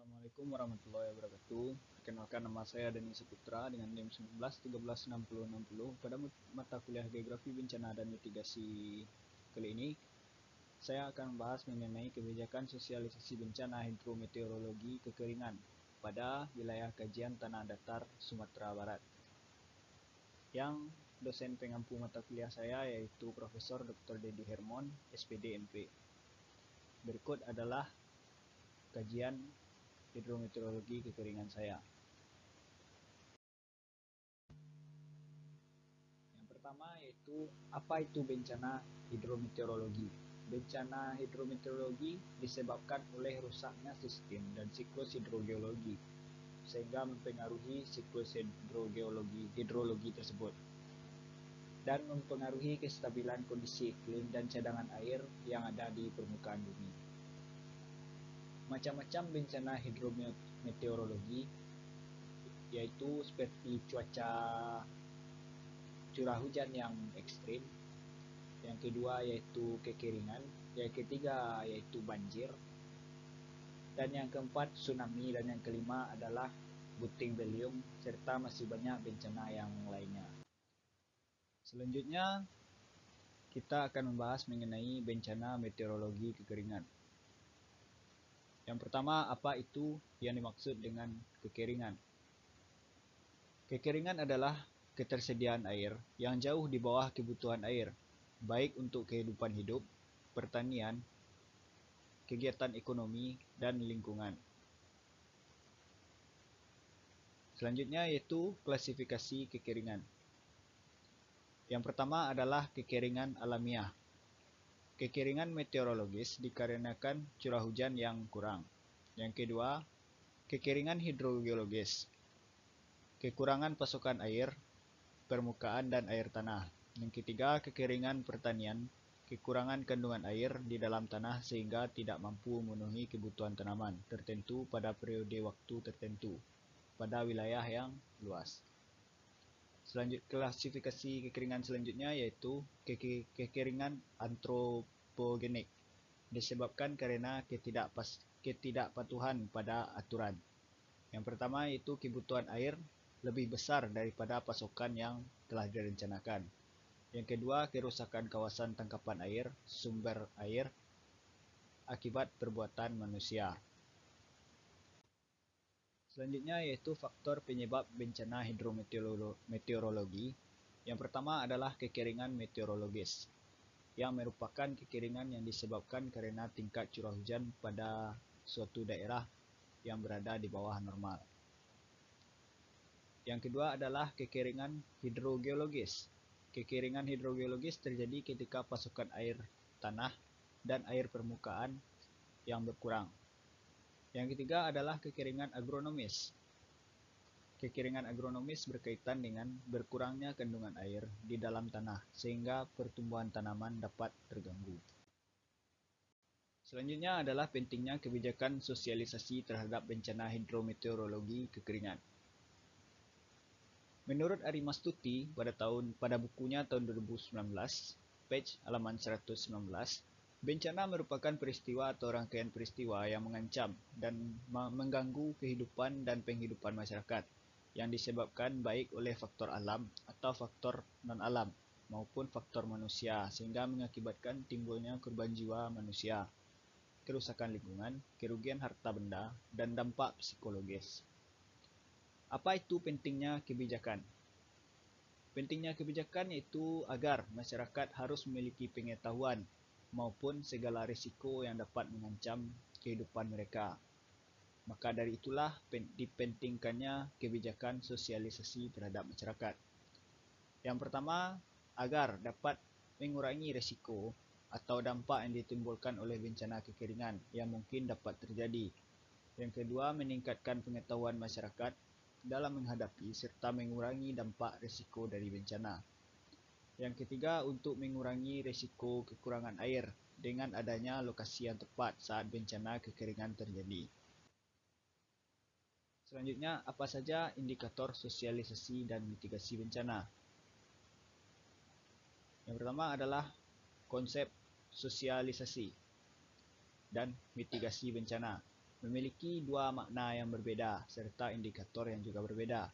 Assalamualaikum warahmatullahi wabarakatuh. Perkenalkan, nama saya Dani Saputra dengan NIM 19 13 60 60. Pada mata kuliah Geografi Bencana dan Mitigasi kali ini, saya akan membahas mengenai kebijakan sosialisasi bencana hidrometeorologi kekeringan pada wilayah kajian tanah datar Sumatera Barat. Yang dosen pengampu mata kuliah saya yaitu Profesor Dr. Dedi Hermon, SPD MP. Berikut adalah kajian hidrometeorologi kekeringan saya. Yang pertama yaitu apa itu bencana hidrometeorologi. Bencana hidrometeorologi disebabkan oleh rusaknya sistem dan siklus hidrogeologi sehingga mempengaruhi siklus hidrologi tersebut dan mempengaruhi kestabilan kondisi iklim dan cadangan air yang ada di permukaan bumi. Macam-macam bencana hidrometeorologi yaitu seperti cuaca curah hujan yang ekstrim, yang kedua yaitu kekeringan, yang ketiga yaitu banjir, dan yang keempat tsunami, dan yang kelima adalah puting beliung, serta masih banyak bencana yang lainnya. Selanjutnya kita akan membahas mengenai bencana meteorologi kekeringan. Yang pertama, apa itu yang dimaksud dengan kekeringan? Kekeringan adalah ketersediaan air yang jauh di bawah kebutuhan air, baik untuk kehidupan hidup, pertanian, kegiatan ekonomi, dan lingkungan. Selanjutnya yaitu klasifikasi kekeringan. Yang pertama adalah kekeringan alamiah. Kekeringan meteorologis dikarenakan curah hujan yang kurang. Yang kedua, kekeringan hidrogeologis. Kekurangan pasokan air, permukaan dan air tanah. Yang ketiga, kekeringan pertanian. Kekurangan kandungan air di dalam tanah sehingga tidak mampu memenuhi kebutuhan tanaman tertentu pada periode waktu tertentu pada wilayah yang luas. Klasifikasi kekeringan selanjutnya yaitu kekeringan antropogenik, disebabkan karena ketidakpatuhan pada aturan. Yang pertama yaitu kebutuhan air lebih besar daripada pasokan yang telah direncanakan. Yang kedua, kerusakan kawasan tangkapan air, sumber air akibat perbuatan manusia. Selanjutnya yaitu faktor penyebab bencana hidrometeorologi. Yang pertama adalah kekeringan meteorologis, yang merupakan kekeringan yang disebabkan karena tingkat curah hujan pada suatu daerah yang berada di bawah normal. Yang kedua adalah kekeringan hidrogeologis. Kekeringan hidrogeologis terjadi ketika pasokan air tanah dan air permukaan yang berkurang. Yang ketiga adalah kekeringan agronomis. Kekeringan agronomis berkaitan dengan berkurangnya kandungan air di dalam tanah sehingga pertumbuhan tanaman dapat terganggu. Selanjutnya adalah pentingnya kebijakan sosialisasi terhadap bencana hidrometeorologi kekeringan. Menurut Ari Mastuti pada bukunya tahun 2019, page halaman 119, bencana merupakan peristiwa atau rangkaian peristiwa yang mengancam dan mengganggu kehidupan dan penghidupan masyarakat yang disebabkan baik oleh faktor alam atau faktor non-alam maupun faktor manusia sehingga mengakibatkan timbulnya korban jiwa manusia, kerusakan lingkungan, kerugian harta benda, dan dampak psikologis. Apa itu pentingnya kebijakan? Pentingnya kebijakan yaitu agar masyarakat harus memiliki pengetahuan maupun segala risiko yang dapat mengancam kehidupan mereka. Maka dari itulah dipentingkannya kebijakan sosialisasi terhadap masyarakat. Yang pertama, agar dapat mengurangi risiko atau dampak yang ditimbulkan oleh bencana kekeringan yang mungkin dapat terjadi. Yang kedua, meningkatkan pengetahuan masyarakat dalam menghadapi serta mengurangi dampak risiko dari bencana. Yang ketiga, untuk mengurangi risiko kekurangan air dengan adanya lokasi yang tepat saat bencana kekeringan terjadi. Selanjutnya, apa saja indikator sosialisasi dan mitigasi bencana? Yang pertama adalah konsep sosialisasi dan mitigasi bencana. memiliki dua makna yang berbeda serta indikator yang juga berbeda.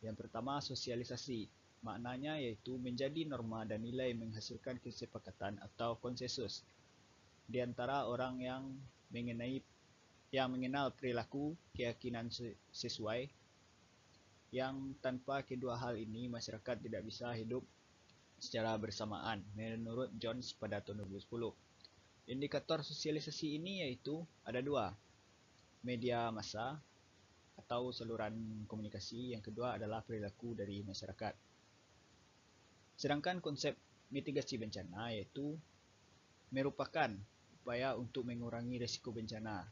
Yang pertama, sosialisasi. Maknanya yaitu menjadi norma dan nilai menghasilkan kesepakatan atau konsensus di antara orang yang mengenal perilaku keyakinan sesuai, yang tanpa kedua hal ini masyarakat tidak bisa hidup secara bersamaan menurut Jones pada tahun 2010. Indikator sosialisasi ini yaitu ada dua, media massa atau saluran komunikasi, yang kedua adalah perilaku dari masyarakat. Sedangkan konsep mitigasi bencana yaitu merupakan upaya untuk mengurangi risiko bencana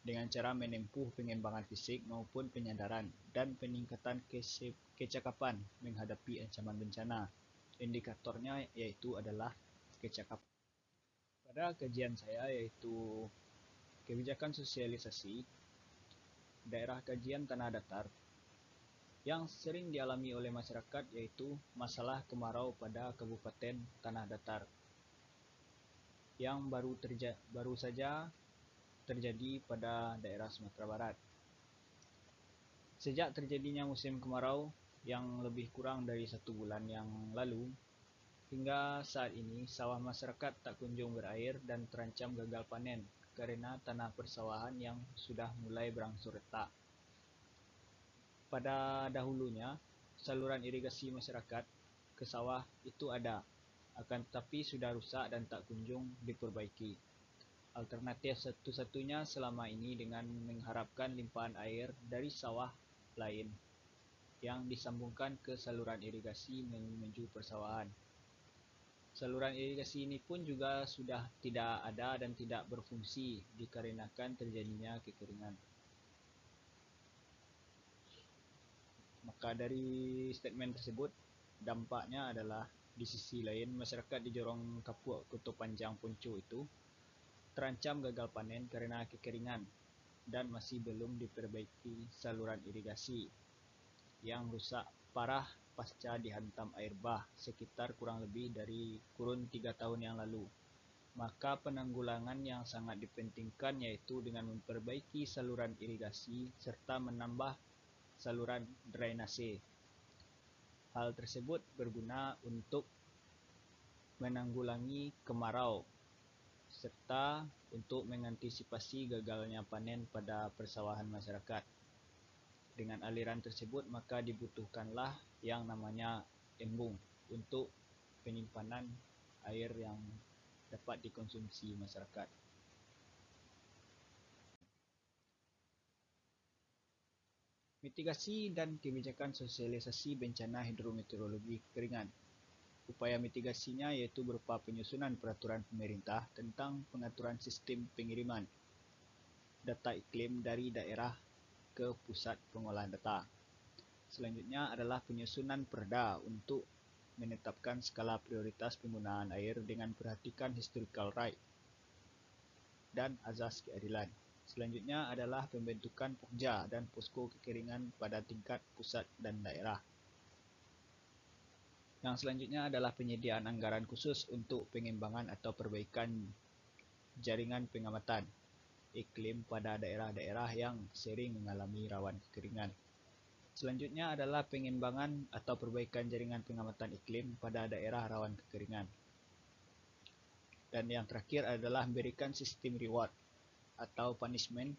dengan cara menempuh pengembangan fisik maupun penyadaran dan peningkatan kecakapan menghadapi ancaman bencana. Indikatornya yaitu adalah kecakapan. Pada kajian saya yaitu kebijakan sosialisasi daerah kajian tanah datar, yang sering dialami oleh masyarakat yaitu masalah kemarau pada Kabupaten Tanah Datar yang baru saja terjadi pada daerah Sumatera Barat. Sejak terjadinya musim kemarau yang lebih kurang dari 1 bulan yang lalu, hingga saat ini sawah masyarakat tak kunjung berair dan terancam gagal panen karena tanah persawahan yang sudah mulai berangsur retak. Pada dahulunya, saluran irigasi masyarakat ke sawah itu ada, akan tetapi sudah rusak dan tak kunjung diperbaiki. Alternatif satu-satunya selama ini dengan mengharapkan limpahan air dari sawah lain yang disambungkan ke saluran irigasi menuju persawahan. Saluran irigasi ini pun juga sudah tidak ada dan tidak berfungsi dikarenakan terjadinya kekeringan. Maka dari statement tersebut, dampaknya adalah di sisi lain masyarakat di Jorong Kapuk Kutub Panjang Puncu itu terancam gagal panen karena kekeringan dan masih belum diperbaiki saluran irigasi yang rusak parah pasca dihantam air bah sekitar kurang lebih dari kurun 3 tahun yang lalu. Maka penanggulangan yang sangat dipentingkan yaitu dengan memperbaiki saluran irigasi serta menambah saluran drainase. Hal tersebut berguna untuk menanggulangi kemarau serta untuk mengantisipasi gagalnya panen pada persawahan masyarakat. Dengan aliran tersebut maka dibutuhkanlah yang namanya embung untuk penyimpanan air yang dapat dikonsumsi masyarakat. Mitigasi dan kebijakan sosialisasi bencana hidrometeorologi kekeringan. Upaya mitigasinya yaitu berupa penyusunan peraturan pemerintah tentang pengaturan sistem pengiriman data iklim dari daerah ke pusat pengolahan data. Selanjutnya adalah penyusunan perda untuk menetapkan skala prioritas penggunaan air dengan perhatikan historical right dan azas keadilan. Selanjutnya adalah pembentukan pokja dan posko kekeringan pada tingkat pusat dan daerah. Yang selanjutnya adalah penyediaan anggaran khusus untuk pengembangan atau perbaikan jaringan pengamatan iklim pada daerah-daerah yang sering mengalami rawan kekeringan. Selanjutnya adalah pengembangan atau perbaikan jaringan pengamatan iklim pada daerah rawan kekeringan. Dan yang terakhir adalah memberikan sistem reward atau punishment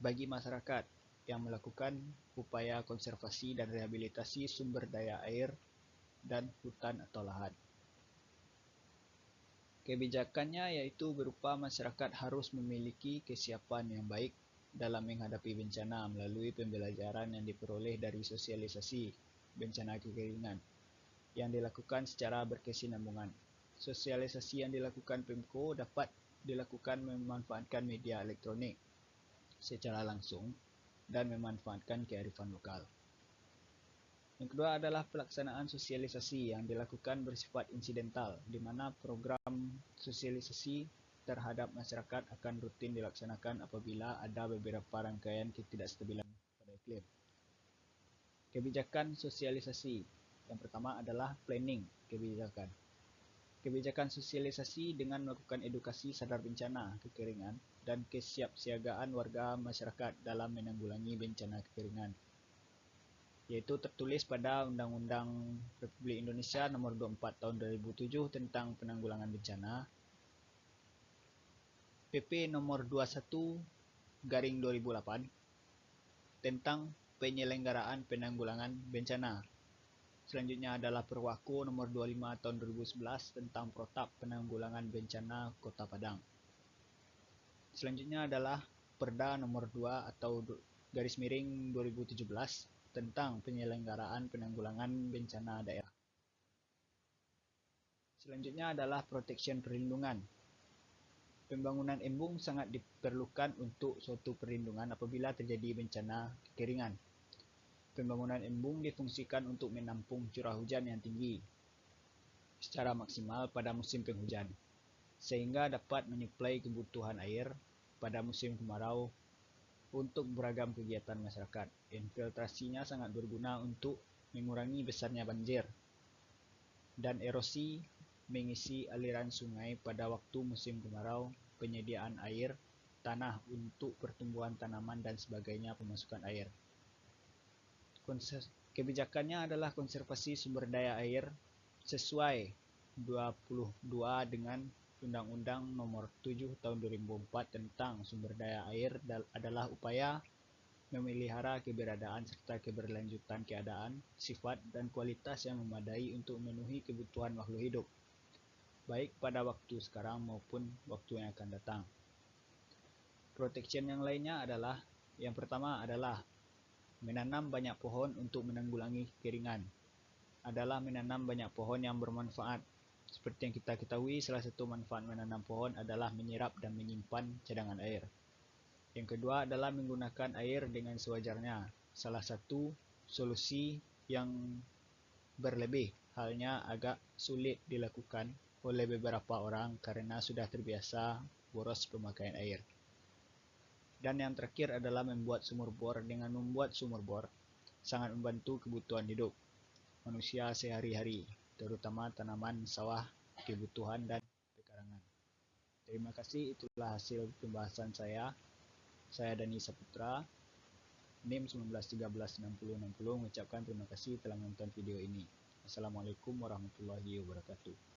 bagi masyarakat yang melakukan upaya konservasi dan rehabilitasi sumber daya air dan hutan atau lahan. Kebijakannya yaitu berupa masyarakat harus memiliki kesiapan yang baik dalam menghadapi bencana melalui pembelajaran yang diperoleh dari sosialisasi bencana kekeringan yang dilakukan secara berkesinambungan. Sosialisasi yang dilakukan Pemko dapat dilakukan memanfaatkan media elektronik secara langsung dan memanfaatkan kearifan lokal. Yang kedua adalah pelaksanaan sosialisasi yang dilakukan bersifat insidental, di mana program sosialisasi terhadap masyarakat akan rutin dilaksanakan apabila ada beberapa rangkaian ketidakstabilan pada iklim. Kebijakan sosialisasi yang pertama adalah planning kebijakan. Kebijakan sosialisasi dengan melakukan edukasi sadar bencana kekeringan dan kesiapsiagaan warga masyarakat dalam menanggulangi bencana kekeringan, yaitu tertulis pada Undang-Undang Republik Indonesia Nomor 24 Tahun 2007 tentang Penanggulangan Bencana, PP Nomor 21/2008 tentang penyelenggaraan penanggulangan bencana. Selanjutnya adalah Perwaku Nomor 25 Tahun 2011 tentang Protap Penanggulangan Bencana Kota Padang. Selanjutnya adalah Perda Nomor 2 atau garis miring 2017 tentang penyelenggaraan penanggulangan bencana daerah. Selanjutnya adalah Protection Perlindungan. Pembangunan embung sangat diperlukan untuk suatu perlindungan apabila terjadi bencana kekeringan. Pembangunan embung difungsikan untuk menampung curah hujan yang tinggi secara maksimal pada musim penghujan, sehingga dapat menyuplai kebutuhan air pada musim kemarau untuk beragam kegiatan masyarakat. Infiltrasinya sangat berguna untuk mengurangi besarnya banjir dan erosi mengisi aliran sungai pada waktu musim kemarau, penyediaan air tanah untuk pertumbuhan tanaman dan sebagainya, pemasukan air. Kebijakannya adalah konservasi sumber daya air sesuai 22 dengan Undang-Undang Nomor 7 Tahun 2004 tentang sumber daya air adalah upaya memelihara keberadaan serta keberlanjutan keadaan, sifat, dan kualitas yang memadai untuk memenuhi kebutuhan makhluk hidup, baik pada waktu sekarang maupun waktu yang akan datang. Protection yang lainnya adalah, yang pertama adalah menanam banyak pohon untuk menanggulangi kekeringan. Adalah menanam banyak pohon yang bermanfaat. Seperti yang kita ketahui, salah satu manfaat menanam pohon adalah menyerap dan menyimpan cadangan air. Yang kedua adalah menggunakan air dengan sewajarnya. Salah satu solusi yang berlebih halnya agak sulit dilakukan oleh beberapa orang karena sudah terbiasa boros pemakaian air. Dan yang terakhir adalah membuat sumur bor. Dengan membuat sumur bor sangat membantu kebutuhan hidup manusia sehari-hari, terutama tanaman sawah, kebutuhan dan pekarangan. Terima kasih, itulah hasil pembahasan saya. Saya Dani Saputra, NIM 19136060, mengucapkan terima kasih telah menonton video ini. Assalamualaikum warahmatullahi wabarakatuh.